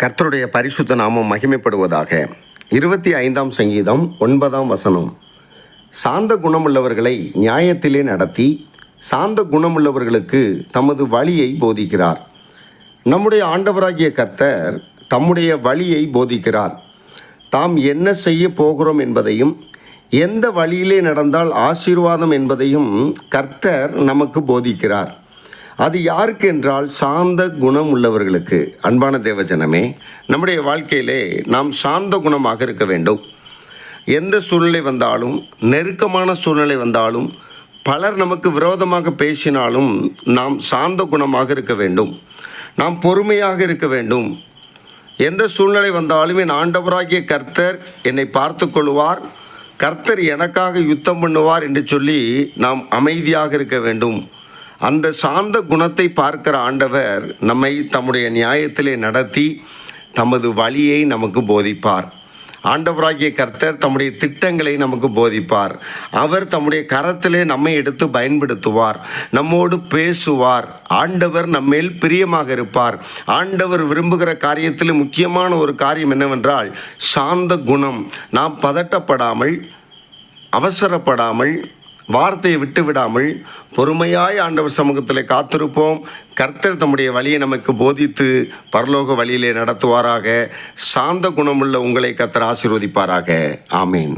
கர்த்தருடைய பரிசுத்த நாமம் மகிமைப்படுவதாக. 25ஆம் சங்கீதம் 9ஆம் வசனம். சாந்த குணமுள்ளவர்களை நியாயத்திலே நடத்தி சாந்த குணமுள்ளவர்களுக்கு தமது வழியை போதிக்கிறார். நம்முடைய ஆண்டவராகிய கர்த்தர் தம்முடைய வழியை போதிக்கிறார். தாம் என்ன செய்ய போகிறோம் என்பதையும் எந்த வழியிலே நடந்தால் ஆசீர்வாதம் என்பதையும் கர்த்தர் நமக்கு போதிக்கிறார். அது யாருக்கு என்றால் சாந்த குணம் உள்ளவர்களுக்கு. அன்பான தேவஜனமே, நம்முடைய வாழ்க்கையிலே நாம் சாந்த குணமாக இருக்க வேண்டும். எந்த சூழ்நிலை வந்தாலும், நெருக்கமான சூழ்நிலை வந்தாலும், பலர் நமக்கு விரோதமாக பேசினாலும் நாம் சாந்த குணமாக இருக்க வேண்டும். நாம் பொறுமையாக இருக்க வேண்டும். எந்த சூழ்நிலை வந்தாலும் என் ஆண்டவராகிய கர்த்தர் என்னை பார்த்து கொள்வார், கர்த்தர் எனக்காக யுத்தம் பண்ணுவார் என்று சொல்லி நாம் அமைதியாக இருக்க வேண்டும். அந்த சாந்த குணத்தை பார்க்கிற ஆண்டவர் நம்மை தம்முடைய நியாயத்திலே நடத்தி தமது வழியை நமக்கு போதிப்பார். ஆண்டவராகிய கர்த்தர் தம்முடைய திட்டங்களை நமக்கு போதிப்பார். அவர் தம்முடைய கரத்திலே நம்மை எடுத்து பயன்படுத்துவார், நம்மோடு பேசுவார். ஆண்டவர் நம்மேல் பிரியமாக இருப்பார். ஆண்டவர் விரும்புகிற காரியத்தில் முக்கியமான ஒரு காரியம் என்னவென்றால் சாந்த குணம். நாம் பதட்டப்படாமல், அவசரப்படாமல், வார்த்தையை விட்டுவிடாமல் பொறுமையாய் ஆண்டவர் சமூகத்தில் காத்திருப்போம். கர்த்தர் தம்முடைய வழியை நமக்கு போதித்து பரலோக வழியிலே நடத்துவாராக. சாந்த குணமுள்ள உங்களை கர்த்தர் ஆசீர்வதிப்பாராக. ஆமீன்.